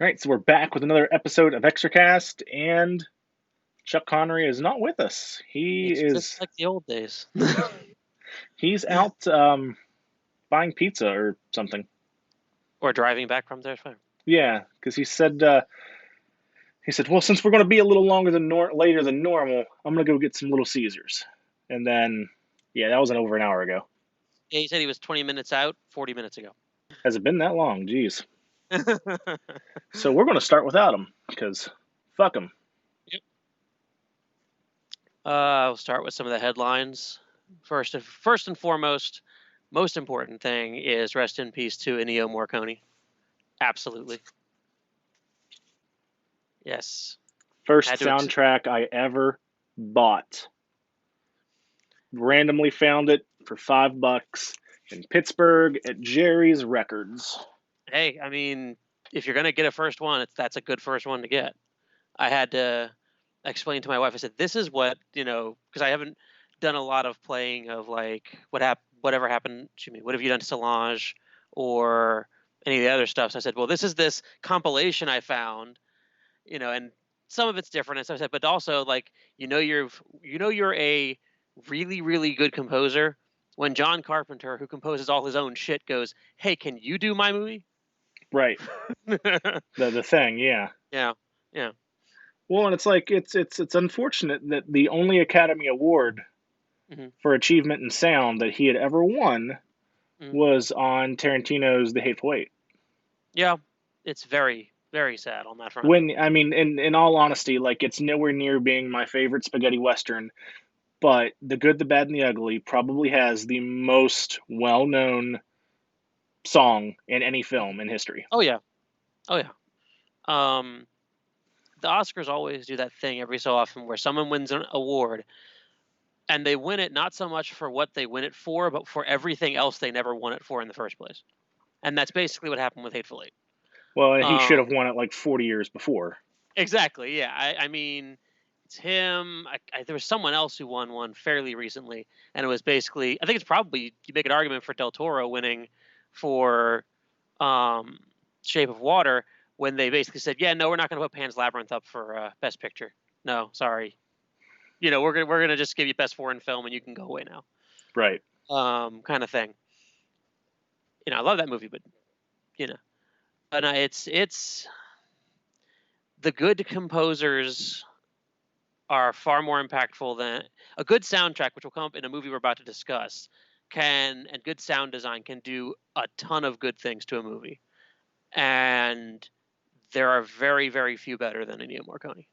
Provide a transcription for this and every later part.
All right, so we're back with another episode of Exorcast, and Chuck Connery is not with us. It's just like the old days. He's out buying pizza or something. Or driving back from their farm. Yeah, because he said, well, since we're going to be a little longer than later than normal, I'm going to go get some Little Caesars. And then, yeah, that was over an hour ago. Yeah, he said he was 20 minutes out 40 minutes ago. Has it been that long? Jeez. So we're going to start without him because fuck him. Yep. I'll start with some of the headlines. First and foremost, most important thing is rest in peace to Ennio Morricone. Absolutely. Yes. First soundtrack I ever bought. Randomly found it for $5 in Pittsburgh at Jerry's Records. Hey, I mean, if you're gonna get a first one, that's a good first one to get. I had to explain to my wife. I said, "This is what because I haven't done a lot of playing of like whatever happened to me. What have you done to Solange or any of the other stuff?" So I said, "Well, this is this compilation I found, and some of it's different." And so I said, "But also like you're a really really good composer when John Carpenter, who composes all his own shit, goes, 'Hey, can you do my movie?'" Right. The thing, yeah. Yeah, yeah. Well, and it's like it's unfortunate that the only Academy Award Hmm. for achievement in sound that he had ever won Hmm. was on Tarantino's The Hateful Eight. Yeah, it's very very sad on that front. When I mean, in all honesty, like it's nowhere near being my favorite spaghetti western, but The Good, the Bad, and the Ugly probably has the most well-known song in any Mhm. film in history. Oh yeah, oh yeah. Um, the Oscars always do that thing every so often where someone wins an award and they win it not so much for what they win it for, but for everything else they never won it for in the first place. And that's basically what happened with Hateful Eight. Well, he should have Um, won it like 40 years before. exactly. Yeah. I mean, it's him. There was someone else who won one fairly recently, and it was basically. I think it's probably you make an argument for Del Toro winning for um, Shape of Water when they basically said, "Yeah, no, we're not going to put Pan's Labyrinth up for Best Picture. No, sorry. We're gonna just give you Best Foreign Film, and you can go away now." Right. Kind of thing. I love that movie, but you know, but it's the good composers are far more impactful than a good soundtrack, which will come up in a movie we're about to discuss. And good sound design can do a ton of good things to a movie, and there are very very few better than Ennio Morricone.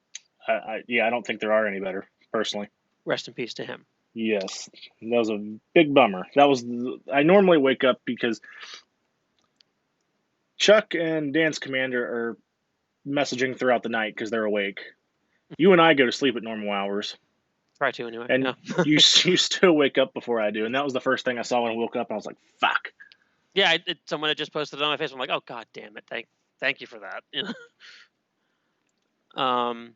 Yeah, I don't think there are any better, personally. Rest in peace to him. Yes, that was a big bummer. I normally wake up because Chuck and Dance Commander are messaging throughout the night because they're awake. You and I go to sleep at normal hours, Try to anyway. and Yeah. you still wake up before I do, and that was the first thing I saw when I woke up. And I was like, "Fuck." Yeah. Someone had just posted it on my face. I'm like, oh god damn it! Thank you for that. Um,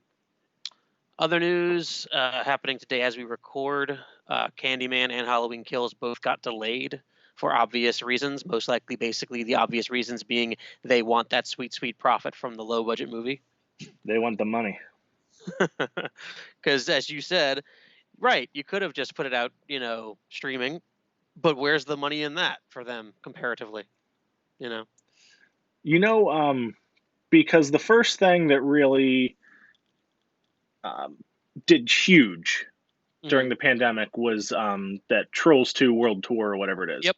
Other news happening today as we record: Candyman and Halloween Kills both got delayed for obvious reasons. Most likely, basically, the obvious reasons being they want that sweet, sweet profit from the low budget movie. They want the money. Because, as you said, right, you could have just put it out, streaming, but where's the money in that for them comparatively? You know? You know, because the first thing that really um, did huge Hmm. during the pandemic was that Trolls 2 World Tour or whatever it is. Yep.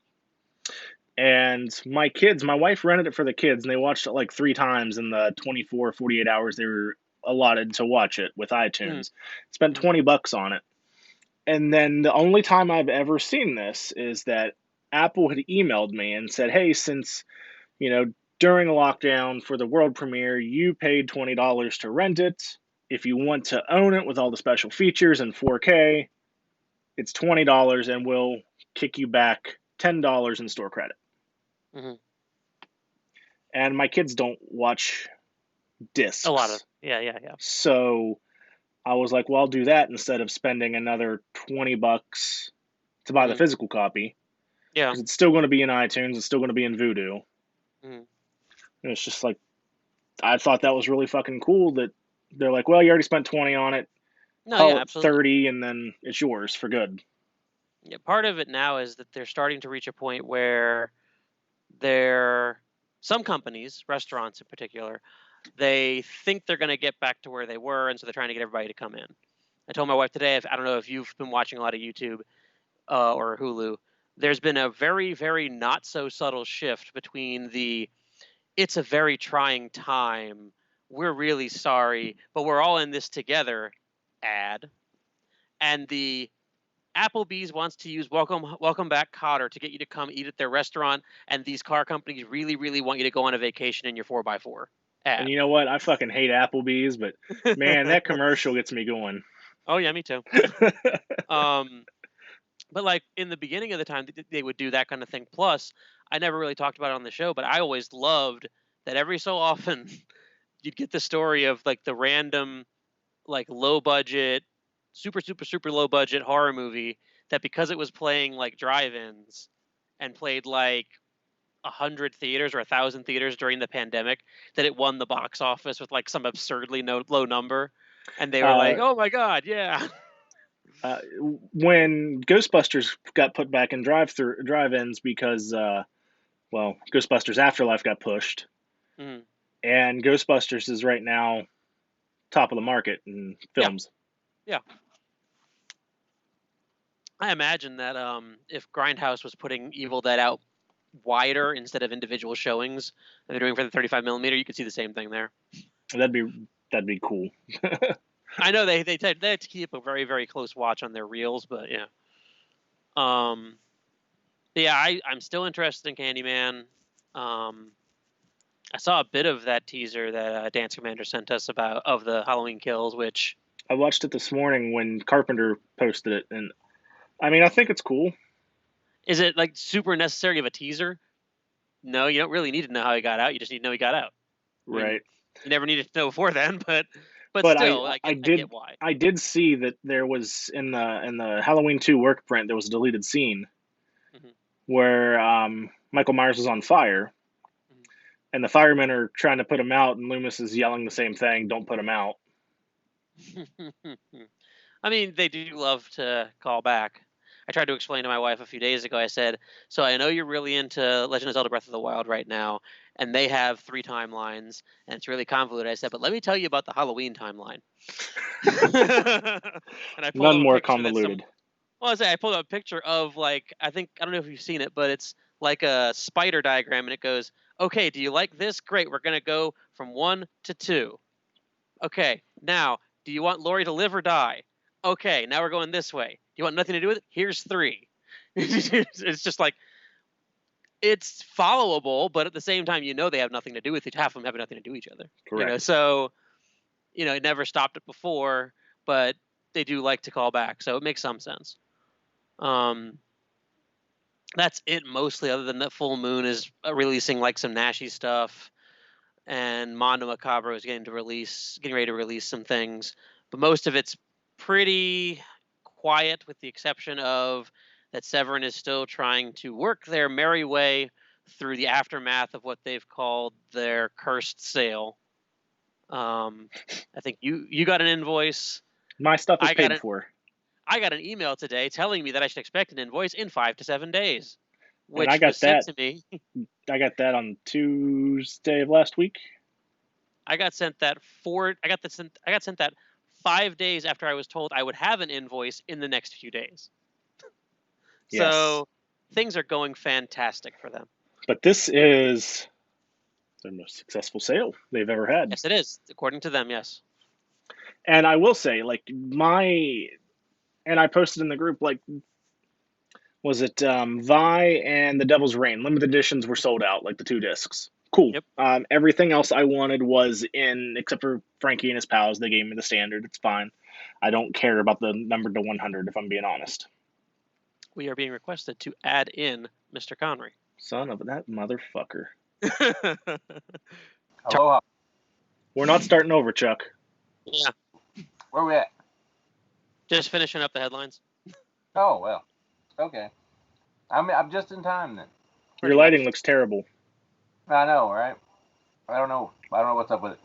And my wife rented it for the kids, and they watched it like 3 times in the 24, 48 hours they were allotted to watch it with Hmm. iTunes. Spent Hmm. $20 on it. And then the only time I've ever seen this is that Apple had emailed me and said, hey, since, you know, during a lockdown for the world premiere, you paid $20 to rent it. If you want to own it with all the special features in 4K, it's $20 and we'll kick you back $10 in store credit. Hmm. And my kids don't watch A lot of discs. yeah, yeah, yeah. So I was like, well, I'll do that instead of spending another $20 to buy the Hmm. physical copy Yeah. because it's still going to be in iTunes, it's still going to be in Vudu. Hmm. And it's just like, I thought that was really fucking cool that they're like, well, you already spent 20 on it, No, call yeah, it absolutely. 30, and then it's yours for good. Yeah, part of it now is that they're starting to reach a point where they're some companies, restaurants in particular, they think they're going to get back to where they were, and so they're trying to get everybody to come in. I told my wife today, I don't know if you've been watching a lot of YouTube or Hulu, there's been a very, very not so subtle shift between the it's a very trying time, we're really sorry, but we're all in this together ad, and the Applebee's wants to use welcome back Cotter to get you to come eat at their restaurant, and these car companies really, really want you to go on a vacation in your 4x4 And ad. you know what? I fucking hate Applebee's, but man, that commercial gets me going. Oh yeah, me too. Um, but like in the beginning of the time, they would do that kind of thing. Plus, I never really talked about it on the show, but I always loved that every so often you'd get the story of like the random, like low budget, super, super, super low budget horror movie that because it was playing like drive-ins and played like 100 theaters or 1,000 theaters during the pandemic, that it won the box office with like some absurdly low number, and they were uh, like, "Oh my god, yeah." uh, when Ghostbusters got put back in drive-ins because, well, Ghostbusters Afterlife got pushed, Mhm. and Ghostbusters is right now top of the market in Yeah, films. yeah. I imagine that if Grindhouse was putting Evil Dead out wider instead of individual showings that they're doing for the 35 millimeter, you could see the same thing there. That'd be that'd be cool. I know they have to keep a very, very close watch on their reels, but yeah. Um, yeah, I'm still interested in Candyman. Um, I saw a bit of that teaser that Dance Commander sent us about of the Halloween Kills, which I watched it this morning when Carpenter posted it, and I mean, I think it's cool. is it like super necessary of a teaser? No, you don't really need to know how he got out. You just need to know he got out. I mean, Right. you never needed to know before then, but But still, I get why. I did see that there was in the Halloween 2 work print there was a deleted scene Hmm. where Michael Myers is on fire and the firemen are trying to put him out and Loomis is yelling the same thing, don't put him out. Hmm. I mean, they do love to call back. I tried to explain to my wife a few days ago. I said, "So I know you're really into Legend of Zelda: Breath of the Wild right now, and they have 3 timelines, and it's really convoluted." I said, "But let me tell you about the Halloween timeline." And I pulled None up a more picture that some. convoluted. Well, I pulled up a picture of like I don't know if you've seen it, but it's like a spider diagram, and it goes, "Okay, do you like this? Great, we're gonna go from 1 to 2. Okay, now, do you want Lori to live or die? Okay, now we're going this way. Do you want nothing to do with it? Here's 3." It's just like it's followable, but at the same time, they have nothing to do with it. Half of them have nothing to do with each other. Correct. So it never stopped it before, but they do like to call back, so it makes some sense. Um, that's it mostly. Other than that, Full Moon is releasing like some Nashi stuff, and Mondo Macabre is getting ready to release some things, but most of it's pretty quiet, with the exception of that Severin is still trying to work their merry way through the aftermath of what they've called their cursed sale. I think you got an invoice. My stuff is I got paid an for. I got an email today telling me that I should expect an invoice in 5 to 7 days, And which was sent to me. I got that on Tuesday of last week. I got sent that 5 days after I was told I would have an invoice in the next few days. Yes. So things are going fantastic for them. But this is their most successful sale they've ever had. Yes, it is, according to them. Yes. And I will say, like, and I posted in the group, like, was it Vi and The Devil's Reign? Limited editions were sold out, like the 2 discs. Cool. Yep. Everything else I wanted was in, except for Frankie and his pals. They gave me the standard. It's fine. I don't care about the number to 100, if I'm being honest. We are being requested to add in Mr. Connery. Son of that motherfucker. Aloha. We're not starting over, Chuck. Yeah. Where we at? Just finishing up the headlines. Oh, well. Okay. I'm just in time then. Your lighting looks terrible. I know, right? I don't know. I don't know what's up with it.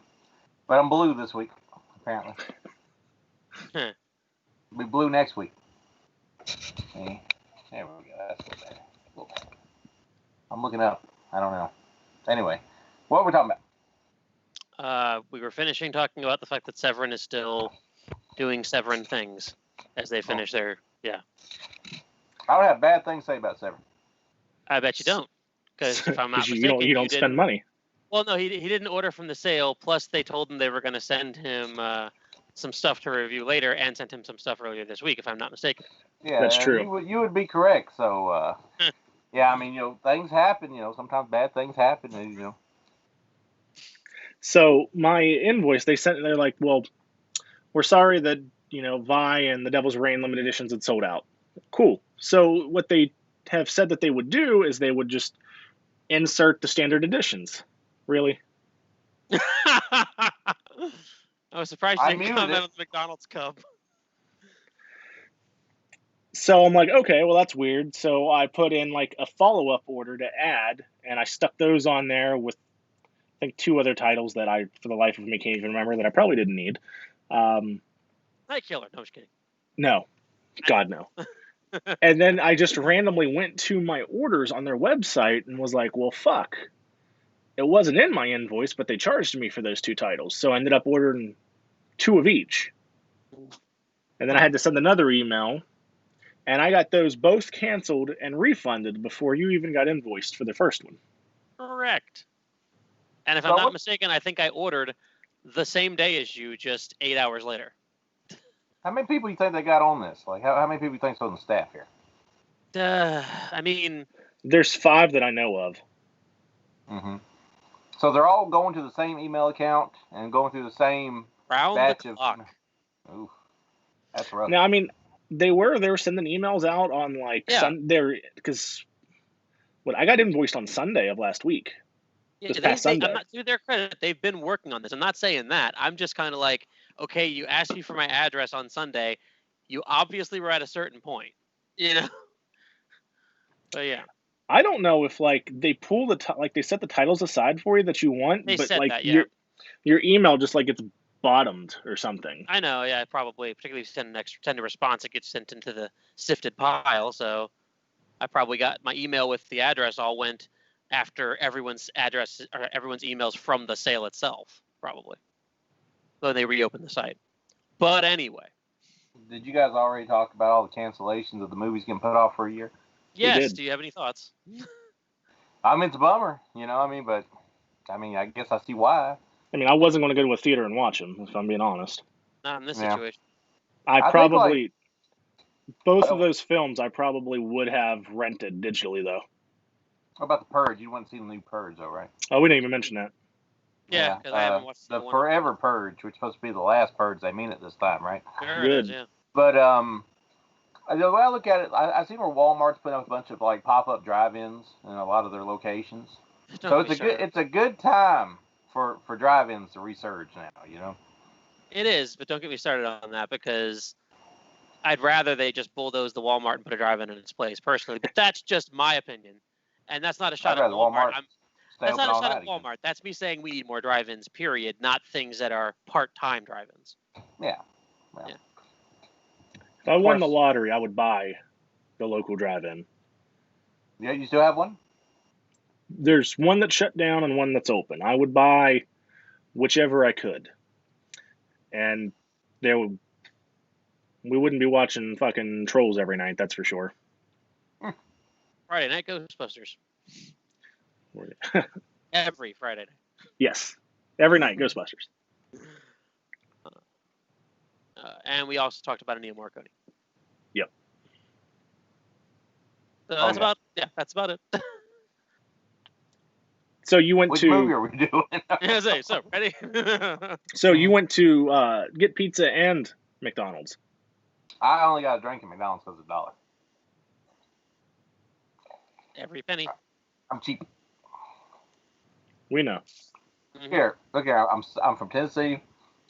But I'm blue this week, apparently. Huh. Be blue next week. Okay. There we go. That's a little better. I'm looking up. I don't know. Anyway, what are we talking about? We were finishing talking about the fact that Severin is still doing Severin things as they finish their. Yeah. I don't have bad things to say about Severin. I bet you don't, because if I'm not Because mistaken, you don't spend money. Well, no, he didn't order from the sale. Plus, they told him they were going to send him some stuff to review later, and sent him some stuff earlier this week, if I'm not mistaken. Yeah, That's true. You would be correct. So, yeah, I mean, things happen. Sometimes bad things happen. And, So my invoice, they're like, well, we're sorry that Vi and the Devil's Reign limited editions had sold out. Cool. So what they have said that they would do is they would just insert the standard editions. Really? I was surprised you didn't comment it. on the McDonald's cup. So I'm like, okay, well that's weird. So I put in like a follow-up order to add, and I stuck those on there with I think 2 other titles that I, for the life of me, can't even remember that I probably didn't need. Night Killer. No, just kidding. No, God no. And then I just randomly went to my orders on their website and was like, well, fuck. It wasn't in my invoice, but they charged me for those 2 titles. So I ended up ordering 2 of each. And then I had to send another email. And I got those both canceled and refunded before you even got invoiced for the first one. Correct. And if I'm not mistaken, I think I ordered the same day as you, just 8 hours later. How many people do you think they got on this? Like, how many people do you think's on the staff here? I mean... There's 5 that I know of. Mm-hmm. So they're all going to the same email account and going through the same batch the clock. Ooh, that's rough. Now, I mean, they were sending emails out on like Sunday, because I got invoiced on Sunday of last week. This past Sunday. I'm not, to their credit, they've been working on this. I'm not saying that. I'm just kind of like, okay, you asked me for my address on Sunday. You obviously were at a certain point, But yeah. I don't know if like they pull they set the titles aside for you that you want, they but said like that, yeah. your email just like gets bottomed or something. I know, yeah, probably. Particularly if you send a response, it gets sent into the sifted pile. So I probably got my email with the address all went after everyone's address or everyone's emails from the sale itself, probably. So they reopened the site. But anyway. Did you guys already talk about all the cancellations of the movies getting put off for a year? Yes. Do you have any thoughts? I mean, it's a bummer, but I guess I see why. I mean, I wasn't going to go to a theater and watch them, if I'm being honest. Not in this situation. I probably, both of those films, I probably would have rented digitally, though. What about The Purge? You wouldn't see the new Purge, though, right? Oh, we didn't even mention that. Yeah, because I haven't watched the Forever Purge, which is supposed to be the last Purge. They mean it this time, right? Sure. Good. It is, yeah. But the way I look at it, I see where Walmart's putting up a bunch of like pop-up drive-ins in a lot of their locations. So it's a good time for drive-ins to resurge now, It is, but don't get me started on that because I'd rather they just bulldoze the Walmart and put a drive-in in its place personally. But that's just my opinion, and that's not a shot at Walmart. That's not a shot at Walmart. That's me saying we need more drive-ins. Period. Not things that are part-time drive-ins. Yeah. Well. Yeah. If I won the lottery, I would buy the local drive-in. Yeah, you still have one? There's one that's shut down and one that's open. I would buy whichever I could. And we wouldn't be watching fucking Trolls every night, that's for sure. Friday night Ghostbusters. Every Friday night. Yes. Every night Ghostbusters. And we also talked about Ennio Morricone. Yep. So that's about it. So you went Which to... movie are we doing? So, ready? So you went to get pizza and McDonald's. I only got a drink at McDonald's because of $1. Every penny. I'm cheap. We know. Mm-hmm. Here, look here. I'm from Tennessee.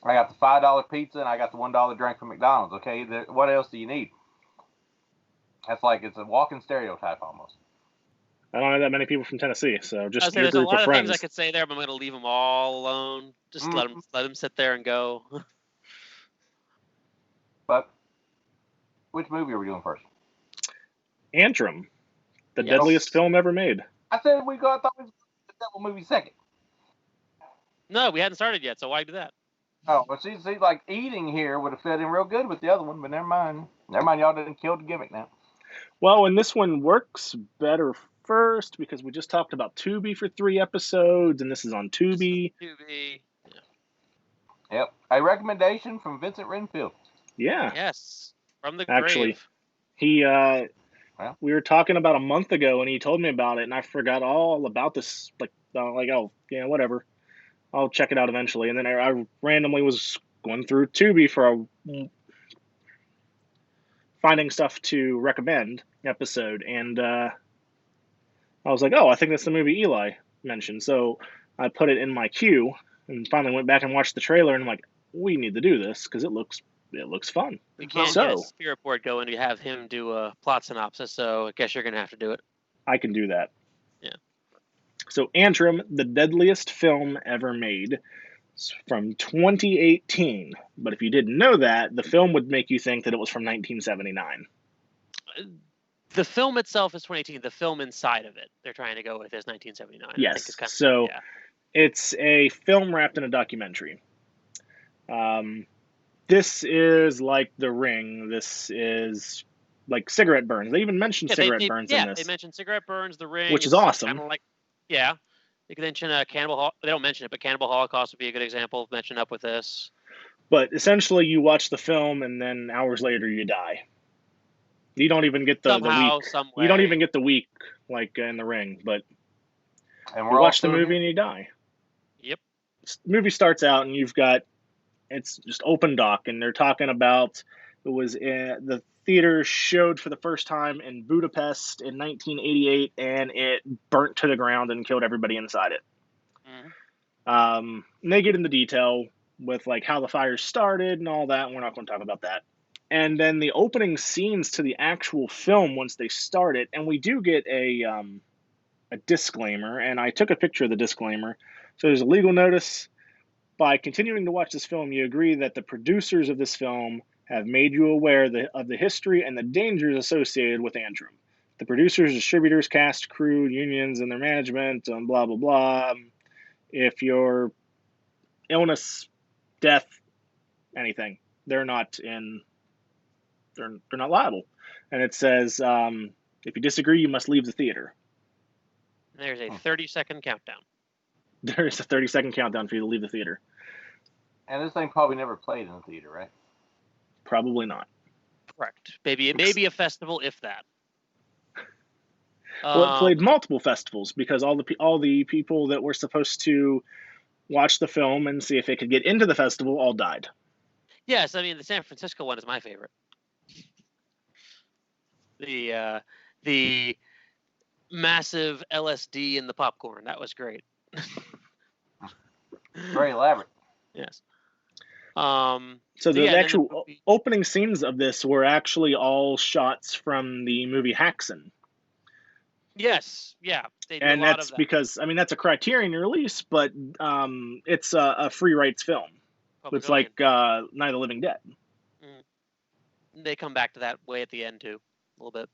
I got the $5 pizza and I got the $1 drink from McDonald's. Okay, what else do you need? That's like it's a walking stereotype almost. I don't know that many people from Tennessee, so just your there's a group of lot of things I friends. could say there, but I'm going to leave them all alone. Just let them sit there and go. But which movie are we doing first? Antrum, the Yes. deadliest film ever made. I said I thought we was the devil movie second. No, we hadn't started yet, so why do that? Oh, well, see, like eating here would have fit in real good with the other one, but never mind. Never mind, y'all didn't kill the gimmick now. Well, and this one works better first because we just talked about Tubi for 3 episodes, and this is on Tubi. Tubi. Yeah. Yep. A recommendation from Vincent Renfield. Yeah. Yes. From the Actually, grave. he we were talking about a month ago, and he told me about it, and I forgot all about this. Like oh yeah, whatever. I'll check it out eventually. And then I randomly was going through Tubi for finding stuff to recommend episode, and I was like, oh, I think that's the movie Eli mentioned. So I put it in my queue, and finally went back and watched the trailer, and I'm like, we need to do this because it looks fun. We can't get a spirit board going to have him do a plot synopsis, so I guess you're gonna have to do it. I can do that. Yeah. So Antrum, the deadliest film ever made, from 2018. But if you didn't know that, the film would make you think that it was from 1979. The film itself is 2018. The film inside of it, they're trying to go with, is 1979. Yes. It's a film wrapped in a documentary. This is like The Ring. This is like cigarette burns. They even mentioned cigarette burns in this. Yeah, they mentioned cigarette burns, The Ring, which is awesome. Kind of like, yeah. They could mention Cannibal. They don't mention it, but Cannibal Holocaust would be a good example of mentioned up with this. But essentially, you watch the film, and then hours later, you die. You don't even get the week. You don't even get the week like in The Ring. But you watch the movie and you die. Yep. The movie starts out, and you've got it's just open doc, and they're talking about it was the theater showed for the first time in Budapest in 1988, and it burnt to the ground and killed everybody inside it. And they get into detail with like how the fire started and all that, and we're not going to talk about that. And then the opening scenes to the actual film once they start it, and we do get a disclaimer, and I took a picture of the disclaimer. So there's a legal notice. By continuing to watch this film, you agree that the producers of this film have made you aware of the history and the dangers associated with Antrum. The producers, distributors, cast, crew, unions, and their management, blah, blah, blah. If your illness, death, anything, they're not liable. And it says, if you disagree, you must leave the theater. There's a 30-second countdown. There is a 30-second countdown for you to leave the theater. And this thing probably never played in the theater, right? Probably not. Correct. Maybe a festival, if that. Well, it played multiple festivals because all the people that were supposed to watch the film and see if they could get into the festival all died. Yes, I mean the San Francisco one is my favorite. The massive LSD in the popcorn, that was great. Very elaborate. Yes. So the actual opening scenes of this were actually all shots from the movie Haxan. Yes, yeah. And that's because, I mean, that's a Criterion release, but it's a free rights film. It's like Night of the Living Dead. They come back to that way at the end, too, a little bit.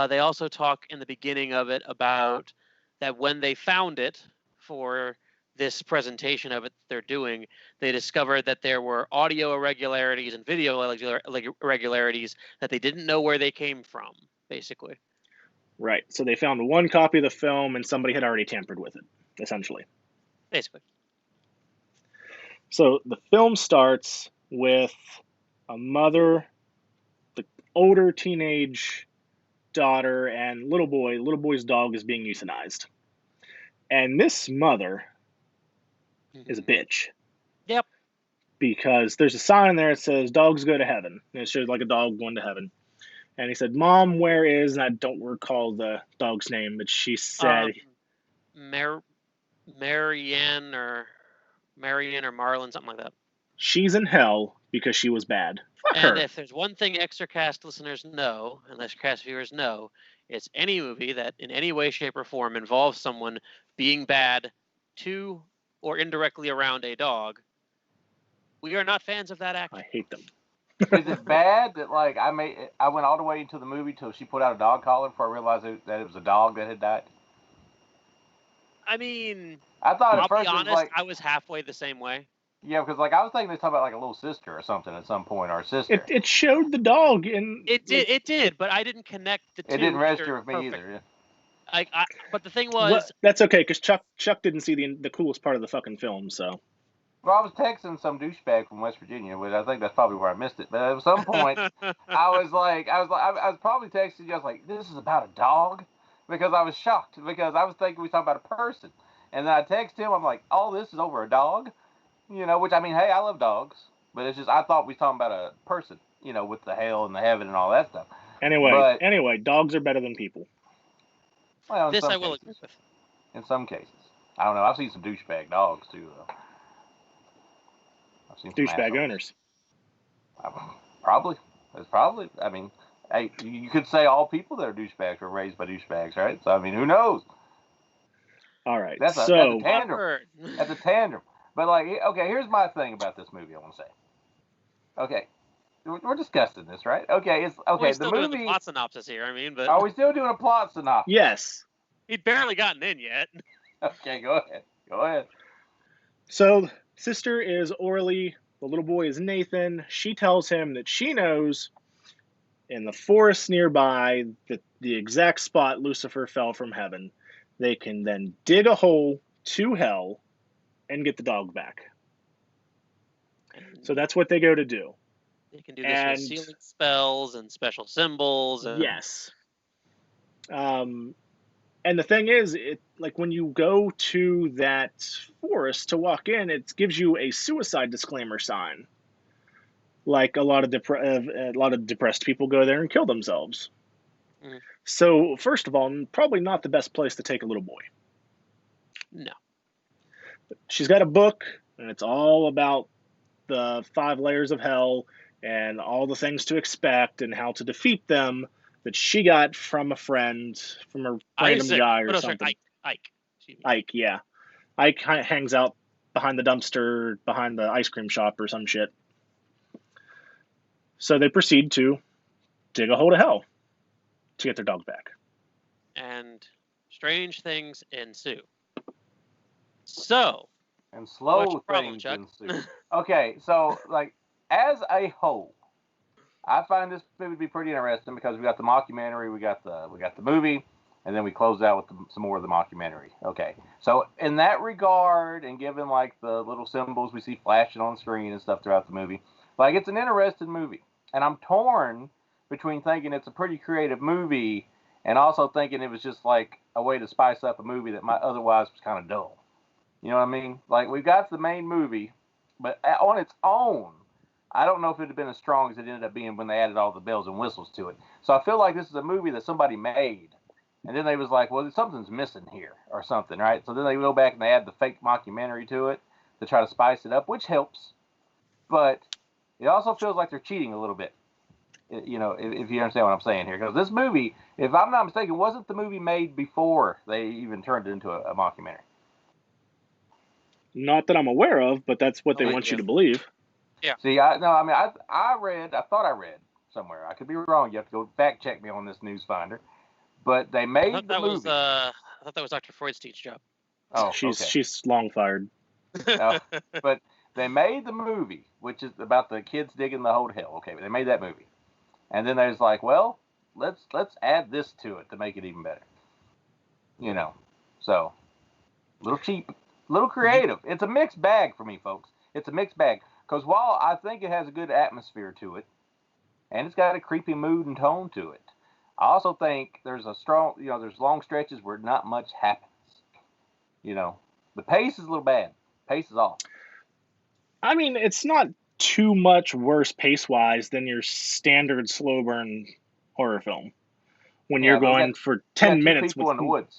They also talk in the beginning of it about that when they found it for this presentation of it they're doing, they discovered that there were audio irregularities and video irregularities that they didn't know where they came from, basically. Right. So they found one copy of the film and somebody had already tampered with it, essentially. Basically. So the film starts with a mother, the older teenage daughter, and little boy. Little boy's dog is being euthanized. And this mother is a bitch. Yep. Because there's a sign there that says dogs go to heaven. And it shows like a dog going to heaven. And he said, Mom, where is, and I don't recall the dog's name, but she said Marianne or Marlin, something like that. She's in hell because she was bad. Fuck her. And if there's one thing Exorcast listeners know, and Exorcast viewers know, It's any movie that in any way, shape, or form involves someone being bad to or indirectly around a dog. We are not fans of that action. I hate them. Is it bad that like I went all the way into the movie till she put out a dog collar before I realized that it was a dog that had died? I mean, I thought I'll at first be honest, it was like, I was halfway the same way. Yeah, because like I was thinking they were talking about like a little sister or something at some point, or a sister. It showed the dog in. It did, but I didn't connect the two. It didn't register with me either. Yeah. But the thing was, that's okay because Chuck didn't see the coolest part of the fucking film, so. Well, I was texting some douchebag from West Virginia, which I think that's probably where I missed it. But at some point, I was probably texting you. I was like, "This is about a dog," because I was shocked because I was thinking we were talking about a person, and then I text him. I'm like, "Oh, this is over a dog," Which I mean, hey, I love dogs, but it's just I thought we were talking about a person, with the hell and the heaven and all that stuff. Anyway, dogs are better than people. Well, this I will agree with. In some cases, I don't know. I've seen some douchebag dogs too, though. Douchebag owners. Probably. It's probably. I mean, hey, you could say all people that are douchebags were raised by douchebags, right? So I mean, who knows? All right. That's a tandem. That's a tandem. But like, okay, here's my thing about this movie. I want to say. Okay, we're discussing this, right? Okay, it's okay. We're still doing the plot synopsis here. I mean, but are we still doing a plot synopsis? Yes. He'd barely gotten in yet. Okay, go ahead. Go ahead. So, sister is Orly. The little boy is Nathan. She tells him that she knows in the forest nearby that the exact spot Lucifer fell from heaven. They can then dig a hole to hell and get the dog back. So that's what they go to do. They can do this with sealing spells and special symbols. Yes. And the thing is, like when you go to that forest to walk in, it gives you a suicide disclaimer sign. Like a lot of depressed people go there and kill themselves. Mm. So first of all, probably not the best place to take a little boy. No. She's got a book, and it's all about the 5 layers of hell and all the things to expect and how to defeat them. That she got from a friend, from a random guy or something. Ike, yeah. Ike hangs out behind the dumpster, behind the ice cream shop or some shit. So they proceed to dig a hole to hell to get their dog back. And strange things ensue. So. And slow things ensue. Okay, so, like, as a whole, I find this movie to be pretty interesting because we got the mockumentary, we got the movie, and then we close out with some more of the mockumentary. Okay, so in that regard, and given like the little symbols we see flashing on screen and stuff throughout the movie, like it's an interesting movie, and I'm torn between thinking it's a pretty creative movie and also thinking it was just like a way to spice up a movie that might otherwise was kind of dull. You know what I mean? Like we've got the main movie, but on its own, I don't know if it would have been as strong as it ended up being when they added all the bells and whistles to it. So I feel like this is a movie that somebody made, and then they was like, well, something's missing here or something, right? So then they go back and they add the fake mockumentary to it to try to spice it up, which helps. But it also feels like they're cheating a little bit, if you understand what I'm saying here. Because this movie, if I'm not mistaken, wasn't the movie made before they even turned it into a mockumentary? Not that I'm aware of, but that's what they want you to believe. Yeah. See, I thought I read somewhere. I could be wrong. You have to go fact check me on this news finder. But they made the movie. I thought that was Dr. Freudstein's job. Oh, she's long fired. But they made the movie, which is about the kids digging the hole to hell. Okay, but they made that movie, and then they was like, well, let's add this to it to make it even better. So a little cheap, a little creative. It's a mixed bag for me, folks. It's a mixed bag. Because while I think it has a good atmosphere to it, and it's got a creepy mood and tone to it, I also think there's there's long stretches where not much happens. The pace is a little bad. Pace is off. I mean, it's not too much worse pace-wise than your standard slow burn horror film. When you're going for 10 minutes people in the woods.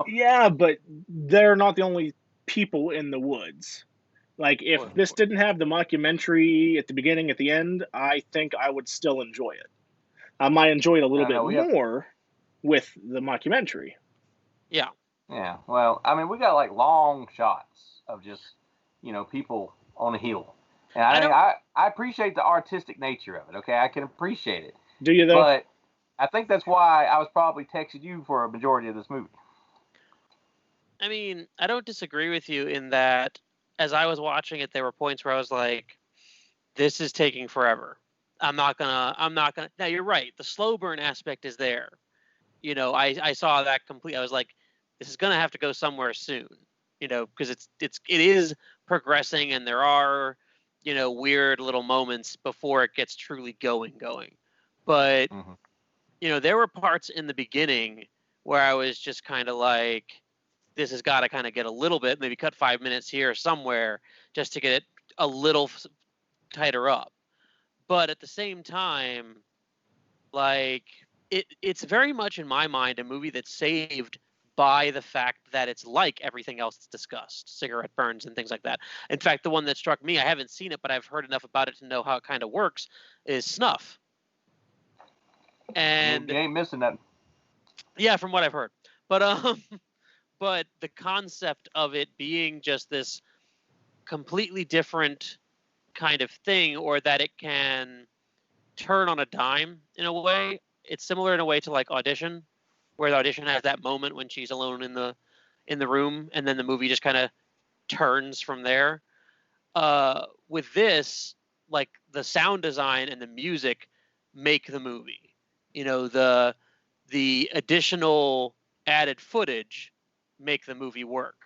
Yeah, but they're not the only people in the woods. Like, if this didn't have the mockumentary at the beginning, at the end, I think I would still enjoy it. I might enjoy it a little bit more. with the mockumentary. Yeah. Yeah. Well, I mean, we got like long shots of just, people on a hill. And I appreciate the artistic nature of it. Okay, I can appreciate it. Do you though? But I think that's why I was probably texting you for a majority of this movie. I mean, I don't disagree with you in that as I was watching it, there were points where I was like, this is taking forever. I'm not gonna. Now you're right. The slow burn aspect is there. I saw that complete. I was like, this is gonna have to go somewhere soon. Because it is progressing, and there are, weird little moments before it gets truly going. But there were parts in the beginning where I was just kind of like, this has got to kind of get a little bit, maybe cut 5 minutes here somewhere just to get it a little tighter up. But at the same time, like it's very much in my mind a movie that's saved by the fact that it's like everything else that's discussed, cigarette burns and things like that. In fact, the one that struck me, I haven't seen it, but I've heard enough about it to know how it kind of works, is snuff. And you ain't missing nothing. Yeah, from what I've heard. But the concept of it being just this completely different kind of thing, or that it can turn on a dime in a way. It's similar in a way to like Audition, where the Audition has that moment when she's alone in the room, and then the movie just kind of turns from there. With this, like the sound design and the music make the movie. The additional added footage make the movie work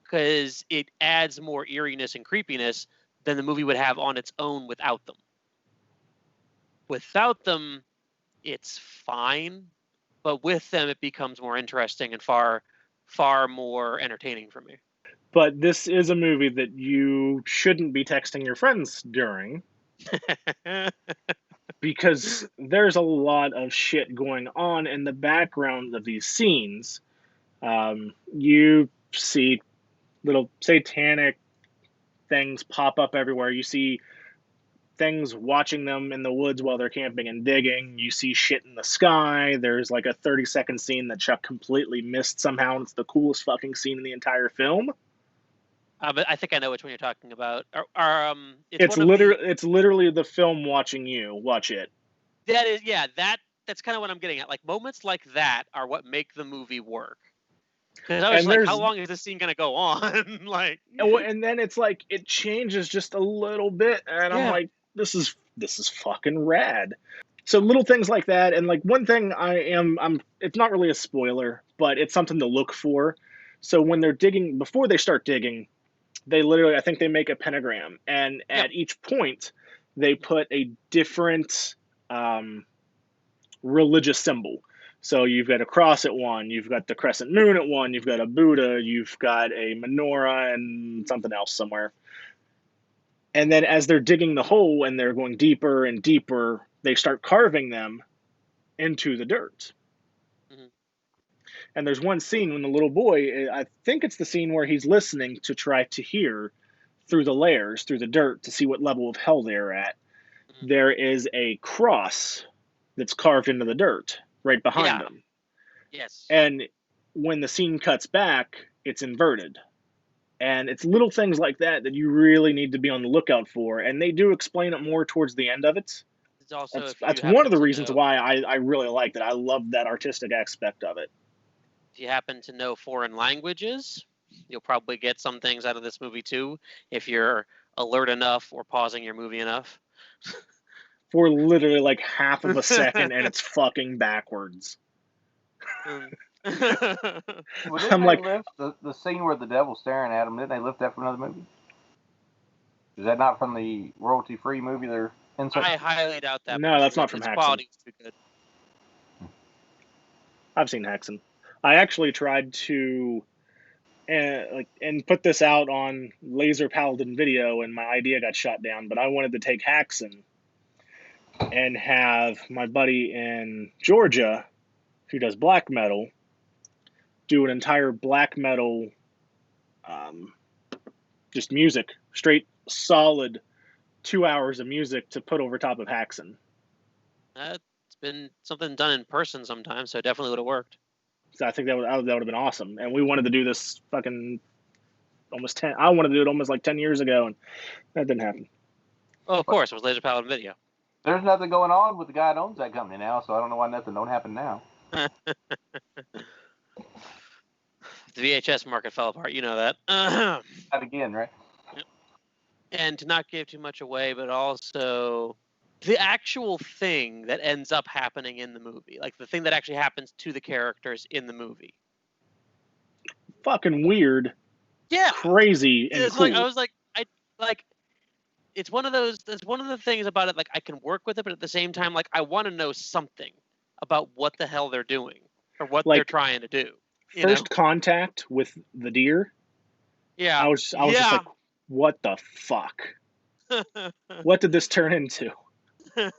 because it adds more eeriness and creepiness than the movie would have on its own without them. Without them, it's fine, but with them, it becomes more interesting and far, far more entertaining for me. But this is a movie that you shouldn't be texting your friends during. Because there's a lot of shit going on in the background of these scenes. You see little satanic things pop up everywhere. You see things watching them in the woods while they're camping and digging. You see shit in the sky. There's like a 30-second scene that Chuck completely missed somehow, and it's the coolest fucking scene in the entire film. But I think I know which one you're talking about. It's literally the film watching you. Watch it. That is, yeah, that's kind of what I'm getting at. Like moments like that are what make the movie work. Because I was like, how long is this scene gonna go on? Like, and then it's like it changes just a little bit, and I'm like, this is fucking rad. So little things like that, and like one thing I'm it's not really a spoiler, but it's something to look for. So when they're digging, before they start digging, they literally, I think they make a pentagram, and at each point they put a different religious symbol. So you've got a cross at one, you've got the crescent moon at one, you've got a Buddha, you've got a menorah, and something else somewhere. And then as they're digging the hole and they're going deeper and deeper, they start carving them into the dirt. Mm-hmm. And there's one scene when the little boy, I think it's the scene where he's listening to try to hear through the layers, through the dirt, to see what level of hell they're at. Mm-hmm. There is a cross that's carved into the dirt right behind them. Yes. And when the scene cuts back, it's inverted. And it's little things like that that you really need to be on the lookout for. And they do explain it more towards the end of it. It's also, that's one of the reasons why I really liked it. I love that artistic aspect of it. If you happen to know foreign languages, you'll probably get some things out of this movie too, if you're alert enough or pausing your movie enough. For literally like half of a second, and it's fucking backwards. Well, didn't they lift the scene where the devil's staring at him? Didn't they lift that from another movie? Is that not from the royalty-free movie they're inserting? I highly doubt that. No, that's not from Haxon. Quality was too good. I've seen Haxon. I actually tried to and put this out on Laser Paladin Video, and my idea got shot down. But I wanted to take Haxon and have my buddy in Georgia, who does black metal, do an entire black metal, just music, straight, solid 2 hours of music to put over top of Haxon. That's been something done in person sometime, so it definitely would have worked. So I think that would have been awesome. And we wanted to do this fucking almost 10. I wanted to do it almost like 10 years ago, and that didn't happen. Oh, of course, it was Laser Paladin Video. There's nothing going on with the guy that owns that company now, so I don't know why nothing don't happen now. The VHS market fell apart, you know that. That again, right? And to not give too much away, but also the actual thing that ends up happening in the movie, like the thing that actually happens to the characters in the movie. Fucking weird. Yeah. Crazy and it's cool. Like, I was like, it's one of those. That's one of the things about it. Like, I can work with it, but at the same time, like, I want to know something about what the hell they're doing or what they're trying to do. First contact with the deer. Yeah. I was just like, what the fuck? What did this turn into? But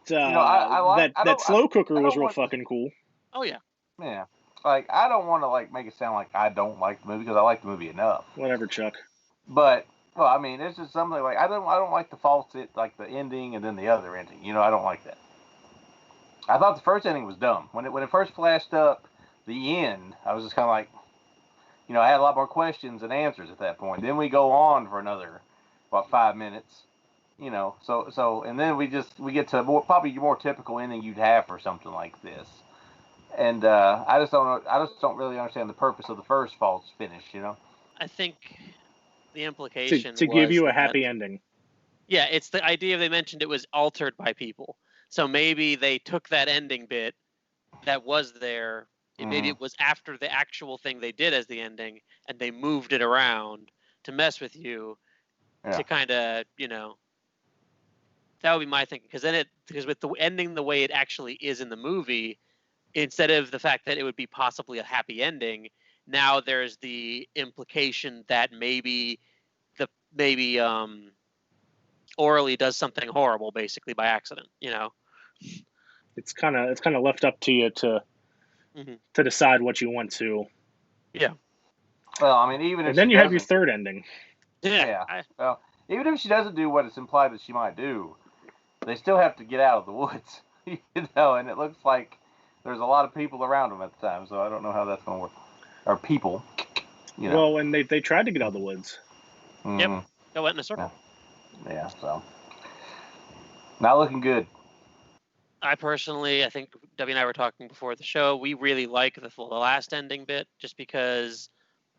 that slow cooker was real fucking cool. Oh yeah. Yeah. Like, I don't want to like make it sound like I don't like the movie, because I like the movie enough. Whatever, Chuck. But well, I mean, it's just something like I don't like the like the ending and then the other ending. You know, I don't like that. I thought the first ending was dumb. When it first flashed up the end, I was just kind of like, you know, I had a lot more questions than answers at that point. Then we go on for another, about 5 minutes, you know. So and then we get to probably your more typical ending you'd have for something like this. And I just don't really understand the purpose of the first false finish, you know. I think the implication to give you a happy ending. Yeah, it's the idea they mentioned it was altered by people. So maybe they took that ending bit that was there. Maybe it was after the actual thing they did as the ending, and they moved it around to mess with you to kind of, you know. That would be my thinking, because with the ending the way it actually is in the movie, instead of the fact that it would be possibly a happy ending, now there's the implication that maybe Orally does something horrible, basically by accident. You know, it's kind of left up to you to decide what you want to. Yeah. Well, I mean, even if then you have your third ending. Yeah. Well, even if she doesn't do what it's implied that she might do, they still have to get out of the woods, you know. And it looks like there's a lot of people around them at the time, so I don't know how that's going to work. Or people, you know. Well, and they tried to get out of the woods. Yep. They went in a circle. Yeah, so not looking good. I think Debbie and I were talking before the show. We really like the last ending bit, just because,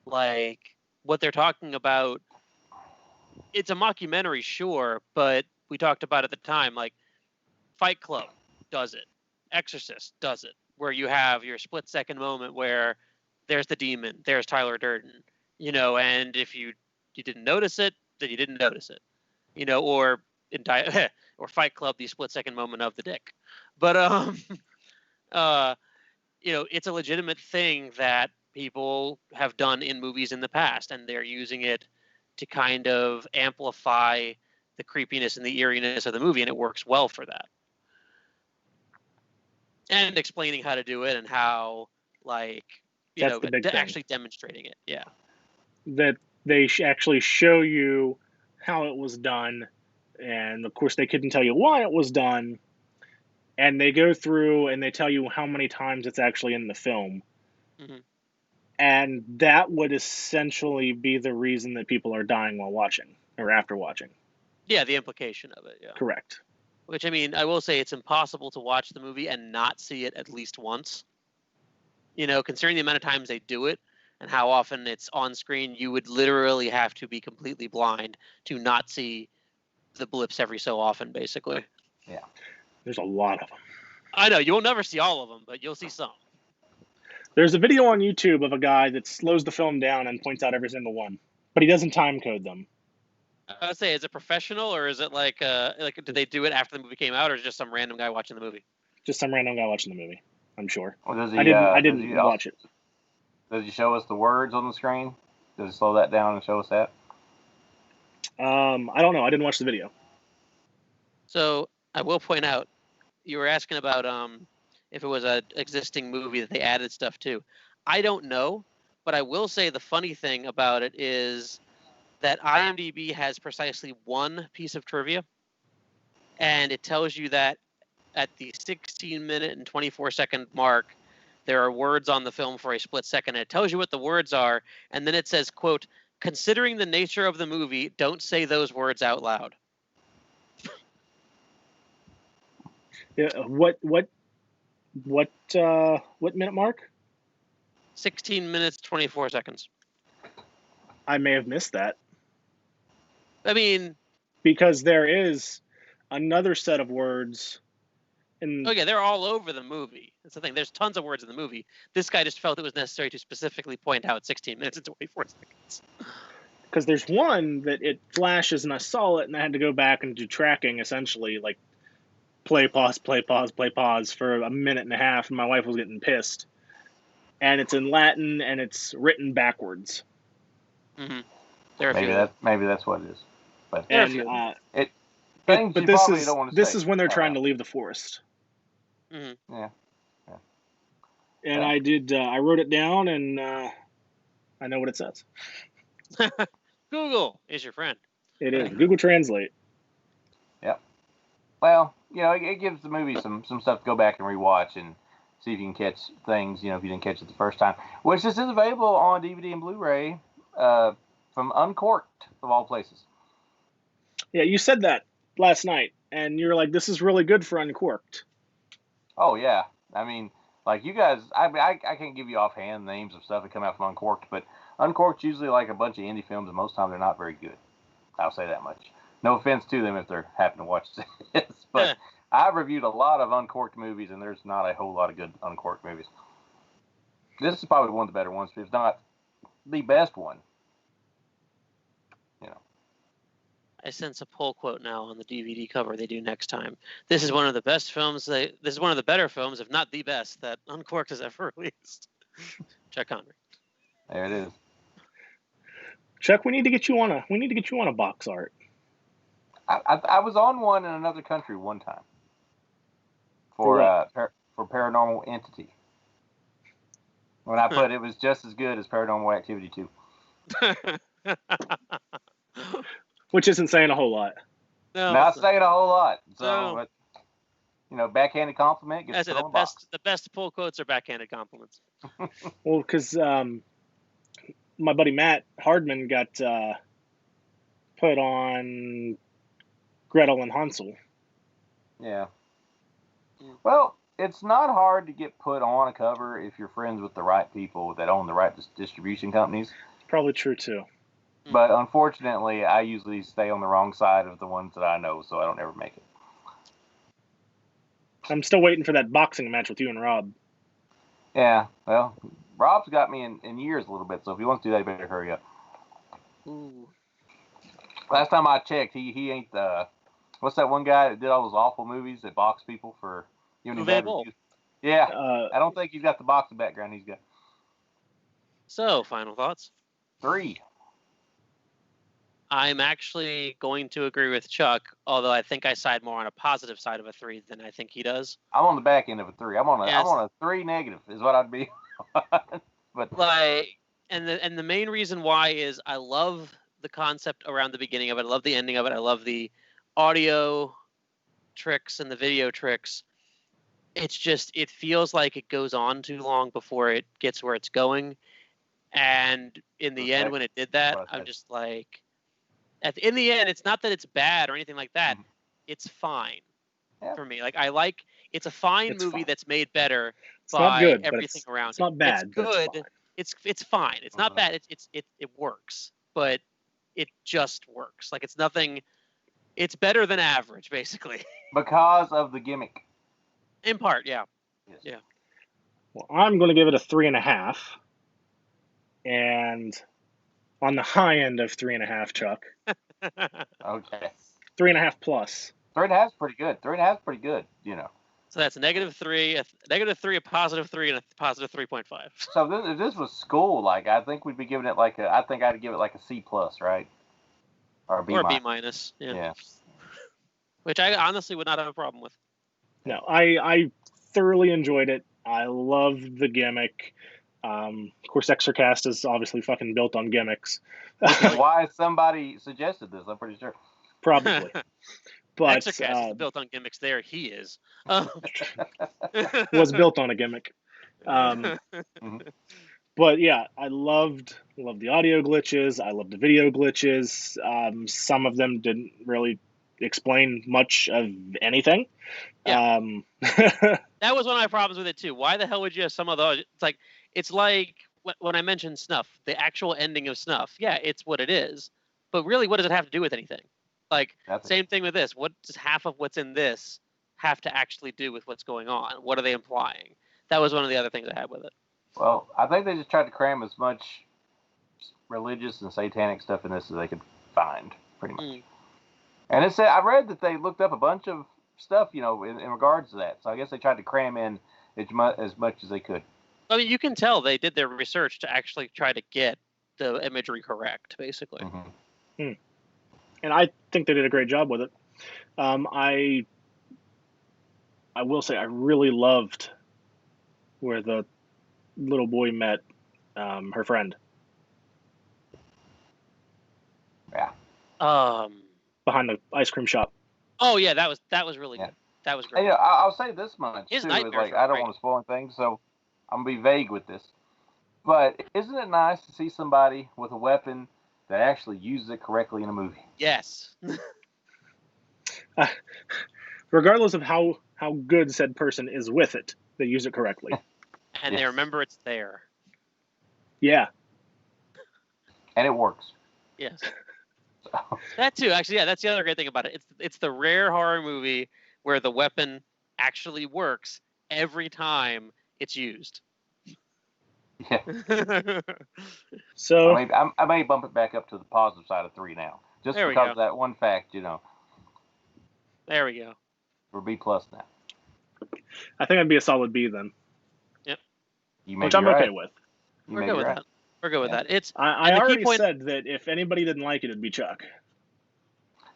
like, what they're talking about. It's a mockumentary, sure, but we talked about at the time, like, Fight Club does it, Exorcist does it, where you have your split-second moment where there's the demon, there's Tyler Durden, you know, and if you didn't notice it, then you didn't notice it. You know, or Fight Club, the split-second moment of the dick. But you know, it's a legitimate thing that people have done in movies in the past, and they're using it to kind of amplify the creepiness and the eeriness of the movie, and it works well for that. And explaining how to do it and how, like, you know, actually demonstrating it. Yeah. That they actually show you how it was done, and of course they couldn't tell you why it was done, and they go through and they tell you how many times it's actually in the film, and that would essentially be the reason that people are dying while watching or after watching. Yeah, the implication of it. Yeah, correct. Which, I mean, I will say it's impossible to watch the movie and not see it at least once. You know, considering the amount of times they do it and how often it's on screen, you would literally have to be completely blind to not see the blips every so often, basically. Yeah. There's a lot of them. I know, you'll never see all of them, but you'll see some. There's a video on YouTube of a guy that slows the film down and points out every single one, but he doesn't time code them. I would say, is it professional, or is it like did they do it after the movie came out, or is it just some random guy watching the movie? Just some random guy watching the movie, I'm sure. Well, does he, I didn't watch it. Does he show us the words on the screen? Does he slow that down and show us that? I don't know. I didn't watch the video. So I will point out, you were asking about if it was an existing movie that they added stuff to. I don't know, but I will say the funny thing about it is that IMDb has precisely one piece of trivia, and it tells you that at the 16-minute and 24-second mark, there are words on the film for a split second. And it tells you what the words are, and then it says, quote, "Considering the nature of the movie, don't say those words out loud." Yeah, what minute mark? 16 minutes, 24 seconds. I may have missed that. I mean, because there is another set of words. Oh yeah, they're all over the movie. That's the thing. There's tons of words in the movie. This guy just felt it was necessary to specifically point out 16 minutes and 24 seconds. Because there's one that it flashes and I saw it and I had to go back and do tracking, essentially, like play, pause, play, pause, play, pause for a minute and a half, and my wife was getting pissed. And it's in Latin and it's written backwards. Mm-hmm. Maybe that's what it is. But this is when they're trying to leave the forest. Mm-hmm. Yeah. And I wrote it down, and I know what it says. Google is your friend. It is. Google Translate. Yep. Well, it gives the movie some stuff to go back and rewatch and see if you can catch things, if you didn't catch it the first time. Which this is available on DVD and Blu-ray from Uncorked, of all places. Yeah, you said that last night, and you're like, this is really good for Uncorked. Oh, yeah. I mean, like you guys, I can't give you offhand names of stuff that come out from Uncorked, but Uncorked's usually like a bunch of indie films, and most of the time they're not very good. I'll say that much. No offense to them if they're happen to watch this, but I've reviewed a lot of Uncorked movies, and there's not a whole lot of good Uncorked movies. This is probably one of the better ones, if not the best one. I sense a pull quote now on the DVD cover they do next time. This is one of the best films. This is one of the better films, if not the best, that Uncorked has ever released. Chuck Connery. There it is. Chuck, we need to get you on a box art. I was on one in another country one time for Paranormal Entity. When I put it was just as good as Paranormal Activity 2. Which isn't saying a whole lot. No, not saying a whole lot. So, but, backhanded compliment gets thrown in the box. The best pull quotes are backhanded compliments. Well, because my buddy Matt Hardman got put on Gretel and Hansel. Yeah. Well, it's not hard to get put on a cover if you're friends with the right people that own the right distribution companies. Probably true, too. But unfortunately, I usually stay on the wrong side of the ones that I know, so I don't ever make it. I'm still waiting for that boxing match with you and Rob. Yeah, well, Rob's got me in years a little bit, so if he wants to do that, he better hurry up. Ooh. Last time I checked, he ain't what's that one guy that did all those awful movies that box people for Yeah, I don't think he's got the boxing background he's got. So, final thoughts? 3. I'm actually going to agree with Chuck, although I think I side more on a positive side of a 3 than I think he does. I'm on the back end of a 3. I'm on a 3 negative is what I'd be. But and the main reason why is I love the concept around the beginning of it. I love the ending of it. I love the audio tricks and the video tricks. It's just, it feels like it goes on too long before it gets where it's going. And in the end, when it did that, I'm just like, in the end, it's not that it's bad or anything like that. It's fine for me. Like, it's a fine movie that's made better by everything around it. It's not bad. It's good. It's fine. It's not bad. It works, but it just works. Like, it's nothing. It's better than average, basically. Because of the gimmick. In part, yeah. Yes. Yeah. Well, I'm going to give it a 3.5. And on the high end of 3.5, Chuck. Okay. 3.5 plus. 3.5 is pretty good. 3.5 is pretty good, So that's a -3, a -3, a +3, and a positive 3.5. So if this was school, like, I think we'd be giving it I think I'd give it like a C+, right? Or a B-. Or a B-. Yeah. Which I honestly would not have a problem with. No, I thoroughly enjoyed it. I loved the gimmick. Of course, Exorcast is obviously fucking built on gimmicks. Why somebody suggested this, I'm pretty sure. Probably. But Exorcast is built on gimmicks. There, he is. Was built on a gimmick. But yeah, I loved the audio glitches. I loved the video glitches. Some of them didn't really explain much of anything. Yeah. That was one of my problems with it too. Why the hell would you have some of those? It's like when I mentioned Snuff, the actual ending of Snuff. Yeah, it's what it is. But really, what does it have to do with anything? Like, same thing with this. What does half of what's in this have to actually do with what's going on? What are they implying? That was one of the other things I had with it. Well, I think they just tried to cram as much religious and satanic stuff in this as they could find, pretty much. And it said, I read that they looked up a bunch of stuff, in regards to that. So I guess they tried to cram in as much as they could. I mean, you can tell they did their research to actually try to get the imagery correct, basically. And I think they did a great job with it. I will say I really loved where the little boy met her friend. Yeah. Behind the ice cream shop. Oh yeah, that was really good. That was great. Hey, I'll say this much His too. nightmares I don't want to spoil things, so I'm gonna be vague with this. But isn't it nice to see somebody with a weapon that actually uses it correctly in a movie? Yes. Regardless of how good said person is with it, they use it correctly. And they remember it's there. Yeah. And it works. Yes. That too, actually, yeah, that's the other great thing about it. It's the rare horror movie where the weapon actually works every time it's used. Yeah. So I may bump it back up to the positive side of 3 now, just because of that one fact, There we go. We're B+ now. I think I'd be a solid B then. Yep. Which I'm okay with. We're good with that. We're good with that. I already said that if anybody didn't like it, it'd be Chuck.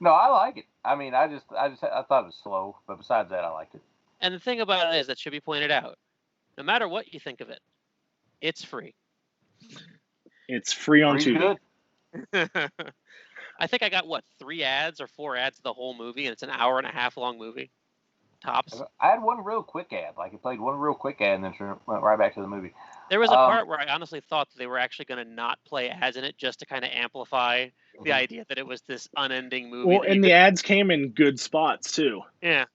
No, I like it. I mean, I thought it was slow, but besides that, I liked it. And the thing about it is that should be pointed out. No matter what you think of it, it's free. It's free on Tubi. I think I got 3 ads or 4 ads the whole movie, and it's an hour and a half long movie. Tops. I had one real quick ad. Like, it played one real quick ad and then went right back to the movie. There was a part where I honestly thought that they were actually going to not play ads in it just to kind of amplify the idea that it was this unending movie. Well, and the ads came in good spots, too. Yeah.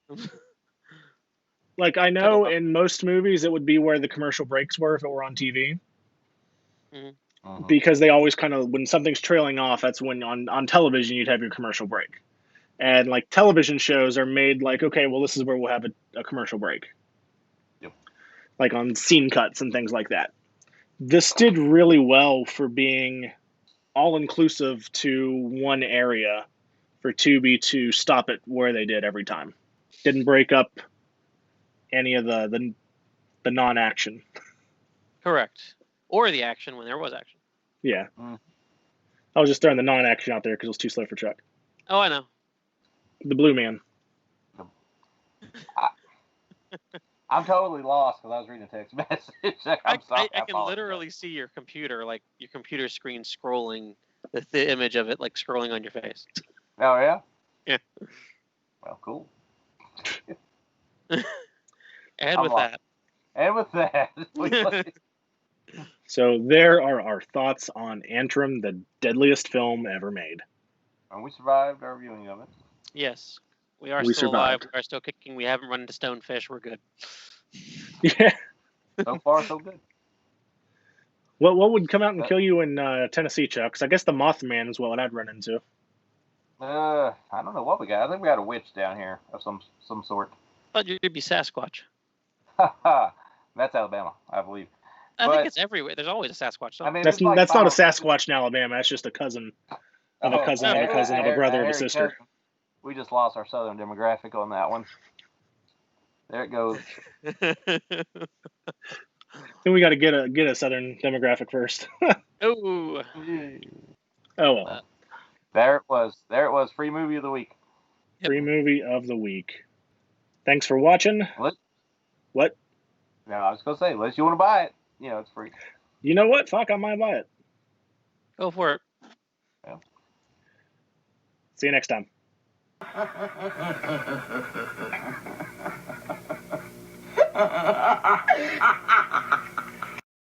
Like, I know in most movies it would be where the commercial breaks were if it were on TV. Because they always kind of, when something's trailing off, that's when on television you'd have your commercial break. And, like, television shows are made like, okay, well, this is where we'll have a commercial break. Like on scene cuts and things like that. This did really well for being all-inclusive to one area for Tubi to stop it where they did every time. Didn't break up any of the non-action. Correct. Or the action when there was action. Yeah. I was just throwing the non-action out there because it was too slow for Chuck. Oh, I know. The Blue Man. I'm totally lost because I was reading a text message. I'm sorry. I can literally see your computer, like your computer screen scrolling the image of it, like scrolling on your face. Oh, yeah? Yeah. Well, cool. And with that. So there are our thoughts on Antrum, the deadliest film ever made. And we survived our viewing of it. Yes. We still alive. We are still kicking. We haven't run into stonefish. We're good. Yeah. So far, so good. What would come out and kill you in Tennessee, Chuck? Because I guess the Mothman is what I'd run into. I don't know what we got. I think we got a witch down here of some sort. But you'd be Sasquatch. That's Alabama, I believe. I think it's everywhere. There's always a Sasquatch. I mean, that's not a Sasquatch in Alabama. That's just a cousin of a cousin of a cousin of a brother of a sister. We just lost our southern demographic on that one. There it goes. Then we got to get a southern demographic first. Oh. Oh well. There it was. Free movie of the week. Free movie of the week. Thanks for watching. What? No, I was gonna say, unless you want to buy it, it's free. You know what? Fuck, I might buy it. Go for it. Yeah. See you next time.